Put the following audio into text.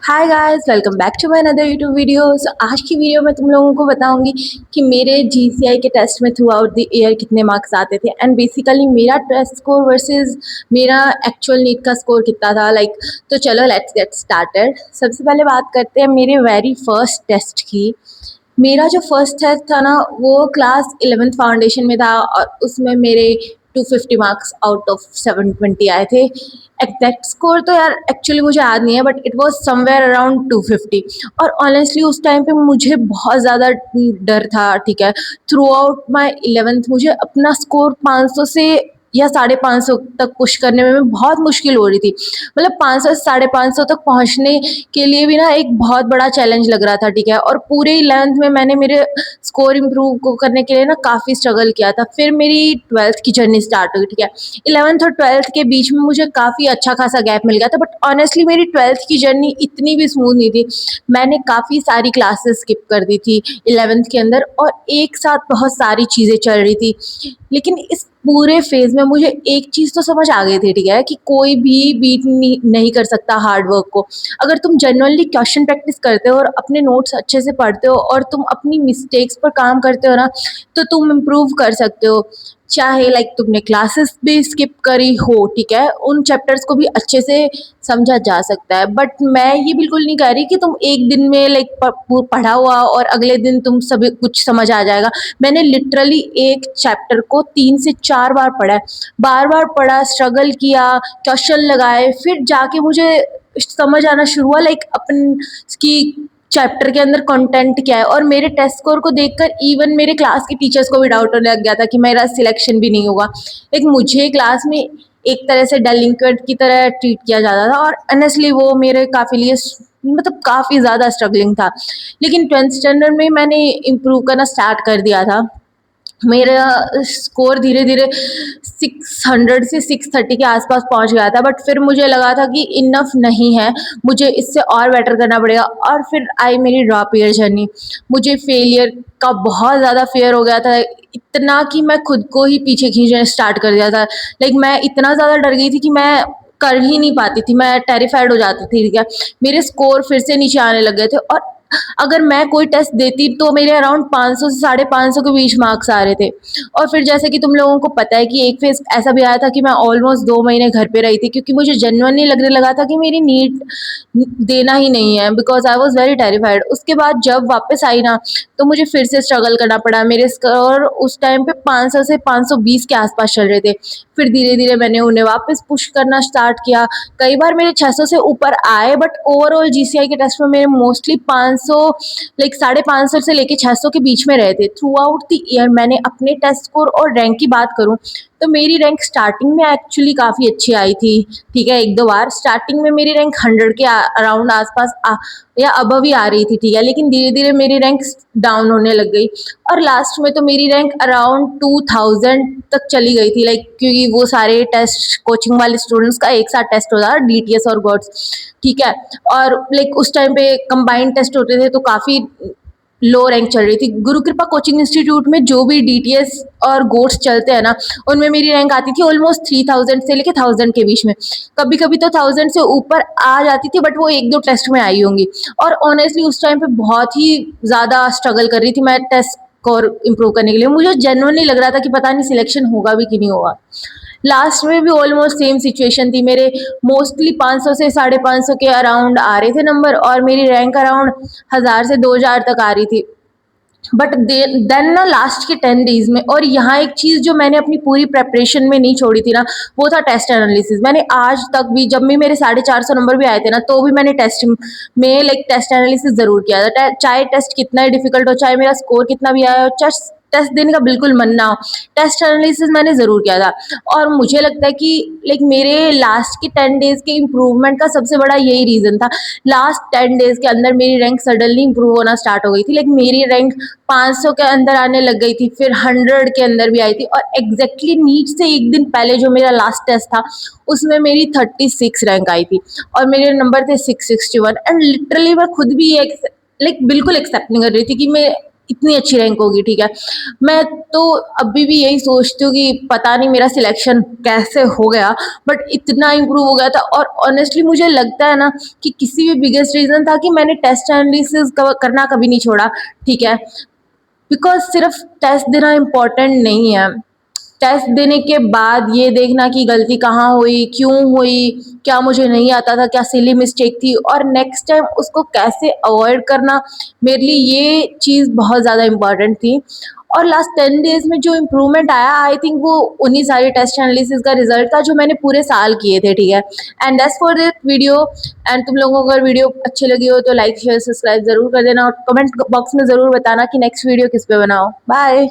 Hi guys, welcome back to my another YouTube video. आज की video में तुम लोगों को बताऊंगी कि मेरे जीसीआई के टेस्ट में थ्रू आउट द ईयर कितने मार्क्स आते थे एंड बेसिकली मेरा टेस्ट स्कोर वर्सेस मेरा एक्चुअल नीट का स्कोर कितना था। तो चलो लेट्स गेट स्टार्टेड। सबसे पहले बात करते हैं मेरे वेरी फर्स्ट टेस्ट की। मेरा जो फर्स्ट टेस्ट था ना, वो क्लास 11th फाउंडेशन में था और उसमें मेरे 250 मार्क्स आउट ऑफ 720 आए थे। एग्जैक्ट स्कोर तो यार एक्चुअली मुझे याद नहीं है, but it was somewhere around 250। और ऑनेस्टली उस टाइम पे मुझे बहुत ज़्यादा डर था। ठीक है, थ्रू आउट माई 11th मुझे अपना स्कोर 500 से या 550 तक पुश करने में बहुत मुश्किल हो रही थी। मतलब 500 से 550 तक पहुंचने के लिए भी ना एक बहुत बड़ा चैलेंज लग रहा था। ठीक है, और पूरे 11th में मैंने मेरे स्कोर इम्प्रूव करने के लिए ना काफ़ी स्ट्रगल किया था। फिर मेरी 12th की जर्नी स्टार्ट हुई। ठीक है, 11th और 12th के बीच में मुझे काफ़ी अच्छा खासा गैप मिल गया था, बट ऑनेस्टली मेरी 12th की जर्नी इतनी भी स्मूथ नहीं थी। मैंने काफ़ी सारी क्लासेस स्किप कर दी थी 11th के अंदर और एक साथ बहुत सारी चीज़ें चल रही थी। लेकिन इस पूरे फेज़ में मुझे एक चीज़ तो समझ आ गई थी। ठीक है, कि कोई भी बीट नहीं कर सकता हार्ड वर्क को। अगर तुम जेन्युइनली क्वेश्चन प्रैक्टिस करते हो और अपने नोट्स अच्छे से पढ़ते हो और तुम अपनी मिस्टेक्स पर काम करते हो ना, तो तुम इम्प्रूव कर सकते हो। चाहे तुमने क्लासेस भी स्किप करी हो। ठीक है, उन चैप्टर्स को भी अच्छे से समझा जा सकता है। बट मैं ये बिल्कुल नहीं कह रही कि तुम एक दिन में पढ़ा हुआ और अगले दिन तुम सभी कुछ समझ आ जाएगा। मैंने लिटरली एक चैप्टर को 3 से 4 बार पढ़ा है। बार-बार पढ़ा, स्ट्रगल किया, क्वेश्चन लगाए, फिर जाके मुझे समझ आना शुरू हुआ अपन की चैप्टर के अंदर कंटेंट क्या है। और मेरे टेस्ट स्कोर को देखकर इवन मेरे क्लास के टीचर्स को भी डाउट होने लग गया था कि मेरा सिलेक्शन भी नहीं होगा। मुझे क्लास में एक तरह से डेलिंक्वेंट की तरह ट्रीट किया जाता था और ऑनेस्टली वो मेरे काफ़ी लिए मतलब काफ़ी ज़्यादा स्ट्रगलिंग था। लेकिन 10th स्टैंडर्ड में मैंने इम्प्रूव करना स्टार्ट कर दिया था। मेरा स्कोर धीरे-धीरे 600 से 630 के आसपास पहुंच गया था, बट फिर मुझे लगा था कि इनफ नहीं है, मुझे इससे और बेटर करना पड़ेगा। और फिर आई मेरी ड्रॉप ईयर जर्नी। मुझे फेलियर का बहुत ज़्यादा फ़ियर हो गया था, इतना कि मैं खुद को ही पीछे खींचना स्टार्ट कर दिया था। मैं इतना ज़्यादा डर गई थी कि मैं कर ही नहीं पाती थी, मैं टेरिफाइड हो जाती थी। ठीक है, मेरे स्कोर फिर से नीचे आने लग गए थे और अगर मैं कोई टेस्ट देती तो मेरे अराउंड 500 से 550 के बीच मार्क्स आ रहे थे। और फिर जैसे कि तुम लोगों को पता है कि एक फेज़ ऐसा भी आया था कि मैं ऑलमोस्ट 2 महीने घर पे रही थी, क्योंकि मुझे जेन्युइनली लगने लगा था कि मेरी नीट देना ही नहीं है, because I was very terrified. उसके बाद जब वापस आई ना, तो मुझे फिर से स्ट्रगल करना पड़ा। मेरे स्कोर उस टाइम पे 500 से 520 के आसपास चल रहे थे। फिर धीरे-धीरे मैंने उन्हें वापस पुश करना स्टार्ट किया। कई बार मेरे 600 से ऊपर आए, बट ओवरऑल जीसीआई के टेस्ट में मेरे मोस्टली 500 550 से लेके 600 के बीच में रहे थे। थ्रू आउट द ईयर मैंने अपने टेस्ट स्कोर और रैंक की बात करूँ तो मेरी रैंक स्टार्टिंग में एक्चुअली काफ़ी अच्छी आई थी। ठीक है, 1-2 बार स्टार्टिंग में मेरी रैंक 100 के अराउंड आसपास या अबव ही आ रही थी। ठीक है, लेकिन धीरे-धीरे मेरी रैंक डाउन होने लग गई और लास्ट में तो मेरी रैंक अराउंड 2000 तक चली गई थी। क्योंकि वो सारे टेस्ट कोचिंग वाले स्टूडेंट्स का एक साथ टेस्ट होता था, डीटीएस और गॉट्स। ठीक है, और उस टाइम पे कंबाइंड टेस्ट होते थे तो काफ़ी लो रैंक चल रही थी। गुरु कृपा कोचिंग इंस्टीट्यूट में जो भी डीटीएस और गोट्स चलते हैं ना, उनमें मेरी रैंक आती थी ऑलमोस्ट 3000 से लेके 1000 के बीच में। कभी-कभी तो 1000 से ऊपर आ जाती थी, बट वो 1-2 टेस्ट में आई होंगी। और ऑनेस्टली उस टाइम पे बहुत ही ज़्यादा स्ट्रगल कर रही थी मैं टेस्ट स्कोर इम्प्रूव करने के लिए। मुझे जेन्युइनली लग रहा था कि पता नहीं सिलेक्शन होगा भी कि नहीं होगा। लास्ट में भी ऑलमोस्ट सेम सिचुएशन थी। मेरे मोस्टली 500 से 550 के अराउंड आ रहे थे नंबर और मेरी रैंक अराउंड 1000 से 2000 तक आ रही थी। बट देन ना लास्ट के 10 डेज में, और यहाँ एक चीज़ जो मैंने अपनी पूरी प्रेपरेशन में नहीं छोड़ी थी ना, वो था टेस्ट एनालिसिस। मैंने आज तक भी जब भी मेरे 450 नंबर भी आए थे ना, तो भी मैंने टेस्ट में टेस्ट एनालिसिस ज़रूर किया था। चाहे टेस्ट कितना ही डिफिकल्ट हो, चाहे मेरा स्कोर कितना भी आया हो, टेस्ट देने का बिल्कुल मन ना हो, टेस्ट एनालिसिस मैंने ज़रूर किया था। और मुझे लगता है कि मेरे लास्ट के 10 डेज़ के इम्प्रूवमेंट का सबसे बड़ा यही रीज़न था। लास्ट 10 डेज़ के अंदर मेरी रैंक सडनली इम्प्रूव होना स्टार्ट हो गई थी। मेरी रैंक 500 के अंदर आने लग गई थी, फिर 100 के अंदर भी आई थी और एग्जैक्टली नीट से एक दिन पहले जो मेरा लास्ट टेस्ट था, उसमें मेरी 36 रैंक आई थी और मेरे नंबर थे 661। एंड लिटरली मैं खुद भी बिल्कुल एक्सेप्ट नहीं कर रही थी कि मैं इतनी अच्छी रैंक होगी, ठीक है। मैं तो अभी भी यही सोचती हूँ कि पता नहीं मेरा सिलेक्शन कैसे हो गया, बट इतना इम्प्रूव हो गया था। और ऑनेस्टली मुझे लगता है ना कि किसी भी बिगेस्ट रीज़न था कि मैंने टेस्ट एनालिसिस करना कभी नहीं छोड़ा, ठीक है। बिकॉज़ सिर्फ टेस्ट देना इम्पोर्टेंट नहीं है। टेस्ट देने के बाद ये देखना कि गलती कहाँ हुई, क्यों हुई, क्या मुझे नहीं आता था, क्या सिली मिस्टेक थी और नेक्स्ट टाइम उसको कैसे अवॉइड करना, मेरे लिए ये चीज़ बहुत ज़्यादा इम्पॉर्टेंट थी। और लास्ट 10 डेज़ में जो इम्प्रूवमेंट आया, आई थिंक वो उन्हीं सारे टेस्ट एनालिसिस का रिजल्ट था जो मैंने पूरे साल किए थे, ठीक है। And that's for this video. And तुम लोगों को अगर वीडियो अच्छी लगी हो तो लाइक शेयर सब्सक्राइब ज़रूर कर देना और कमेंट बॉक्स में ज़रूर बताना कि नेक्स्ट वीडियो किस पे बनाओ। बाय।